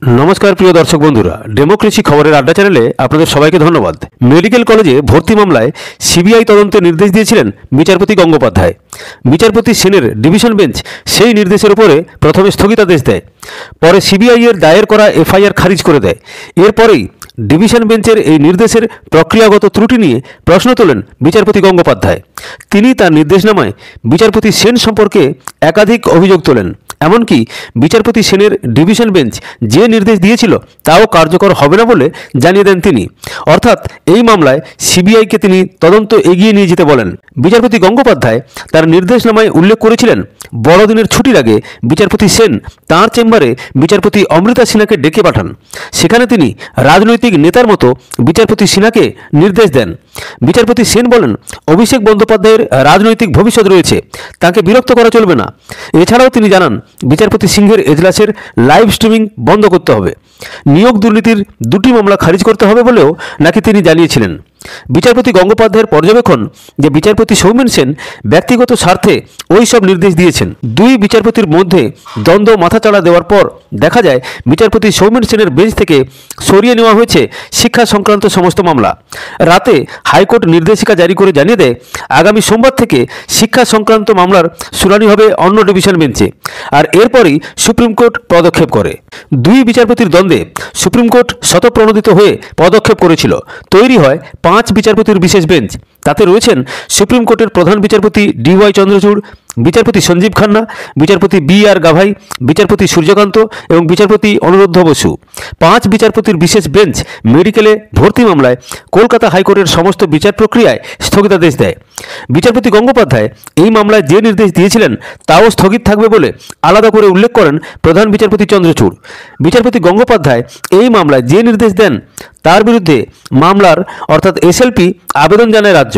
नमस्कार प्रिय दर्शक बंधुरा डेमोक्रेसी खबरेर आड्डा चैनेले आपनादेर सबाइके धन्यवाद। मेडिकल कलेजे भर्ती मामलाय सीबीआई तदन्तेर निर्देश दिएछिलेन विचारपति गंगोपाध्याय। विचारपति सेनेर डिविशन बेंच सेई निर्देशेर उपरे प्रथमे स्थगितादेश देय, परे सीबीआई एर दायर करा एफआईआर खारिज करे देय। एरपरेई डिविशन बेंचेर এই निर्देशेर प्रक्रियागत त्रुटि निये प्रश्न তোলেন विचारपति गंगोपाध्याय। তিনি তার নির্দেশনামায় বিচারপতি সেন সম্পর্কে একাধিক অভিযোগ তোলেন। এমনকি বিচারপতি সেনের ডিভিশন বেঞ্চ যে নির্দেশ দিয়েছিল তাও কার্যকর হবে না বলে জানিয়ে দেন তিনি। অর্থাৎ এই মামলায় সিবিআইকে তিনি তদন্ত এগিয়ে নিয়ে যেতে বলেন। বিচারপতি গঙ্গোপাধ্যায় তার নির্দেশনামায় উল্লেখ করেছিলেন, বড়দিনের ছুটির আগে বিচারপতি সেন তাঁর চেম্বারে বিচারপতি অমৃতা সিনহাকে ডেকে পাঠান। সেখানে তিনি রাজনৈতিক নেতার মতো বিচারপতি সিনহাকে নির্দেশ দেন। বিচারপতি সেন বলেন, অভিষেক বন্দ্যোপাধ্যায়ের রাজনৈতিক ভবিষ্যৎ রয়েছে, তাকে বিরক্ত করা চলবে না। এছাড়াও তিনি জানান, বিচারপতি সিংহের এজলাসের লাইভ স্ট্রিমিং বন্ধ করতে হবে। নিয়োগ দুর্নীতির দুটি মামলা খারিজ করতে হবে বলেও নাকি তিনি জানিয়েছিলেন। বিচারপতি গঙ্গোপাধ্যায়ের পর্যবেক্ষণ যে বিচারপতি সৌমেন সেন ব্যক্তিগত স্বার্থে ওই সব নির্দেশ দিয়েছেন। দুই বিচারপতির মধ্যে দ্বন্দ্ব মাথাচাড়া দেওয়ার পর দেখা যায় বিচারপতি সৌমেন সেনের বেঞ্চ থেকে সরিয়ে নেওয়া হয়েছে শিক্ষা সংক্রান্ত সমস্ত মামলা। রাতে হাইকোর্ট নির্দেশিকা জারি করে জানিয়ে দেয়, আগামী সোমবার থেকে শিক্ষা সংক্রান্ত মামলার শুনানি হবে অন্য ডিভিশন বেঞ্চে। আর এরপরই সুপ্রিম কোর্ট পদক্ষেপ করে। দুই বিচারপতির দ্বন্দ্বে সুপ্রিম কোর্ট স্বতঃপ্রণোদিত হয়ে পদক্ষেপ করেছিল। তৈরি হয় 5 বিচারপতির বিশেষ বেঞ্চ। তাতে রয়েছেন সুপ্রিম কোর্টের প্রধান বিচারপতি ডিওয়াই চন্দ্রচূড়, বিচারপতি সঞ্জীব খান্না, বিচারপতি বি.আর. গাভাই, বিচারপতি সূর্যকান্ত এবং বিচারপতি অনুরুদ্ধ বসু। 5 বিচারপতির বিশেষ বেঞ্চ মেডিকেলে ভর্তি মামলায় কলকাতা হাইকোর্টের সমস্ত বিচার প্রক্রিয়ায় স্থগিতাদেশ দেয়। বিচারপতি গঙ্গোপাধ্যায় এই মামলায় যে নির্দেশ দিয়েছিলেন তাও স্থগিত থাকবে বলে আলাদা করে উল্লেখ করেন প্রধান বিচারপতি চন্দ্রচূড়। বিচারপতি গঙ্গোপাধ্যায় এই মামলায় যে নির্দেশ দেন তার বিরুদ্ধে মামলার অর্থাৎ এসএলপি আবেদন জানায় রাজ্য।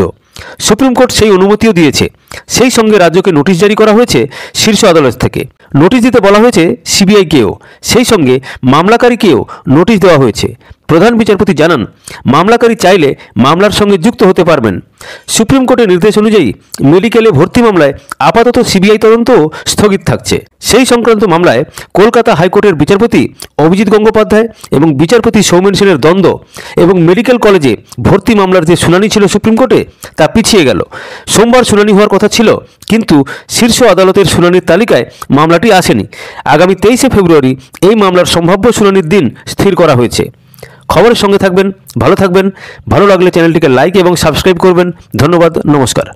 সুপ্রিম কোর্ট সেই অনুমতিও দিয়েছে। সেই সঙ্গে রাজ্যকে নোটিশ জারি করা হয়েছে শীর্ষ আদালত থেকে। নোটিশ দিতে বলা হয়েছে সিবিআইকেও, সেই সঙ্গে মামলাকারীকেও নোটিশ দেওয়া হয়েছে। প্রধান বিচারপতি জানান, মামলাকারী চাইলে মামলার সঙ্গে যুক্ত হতে পারবেন। সুপ্রিম কোর্টের নির্দেশ অনুযায়ী মেডিকেলে ভর্তি মামলায় আপাতত সিবিআই তদন্তও স্থগিত থাকছে। সেই সংক্রান্ত মামলায় কলকাতা হাইকোর্টের বিচারপতি অভিজিৎ গঙ্গোপাধ্যায় এবং বিচারপতি সৌমেন সেনের দ্বন্দ্ব এবং মেডিকেল কলেজে ভর্তি মামলার যে শুনানি ছিল সুপ্রিম কোর্টে তা পিছিয়ে গেল। সোমবার শুনানি হওয়ার কথা ছিল, কিন্তু শীর্ষ আদালতের শুনানির তালিকায় মামলাটি আসেনি। আগামী 23শে ফেব্রুয়ারি এই মামলার সম্ভাব্য শুনানির দিন স্থির করা হয়েছে। খবরের সঙ্গে থাকবেন, ভালো থাকবেন। ভালো লাগলে চ্যানেলটিকে লাইক এবং সাবস্ক্রাইব করবেন। ধন্যবাদ, নমস্কার।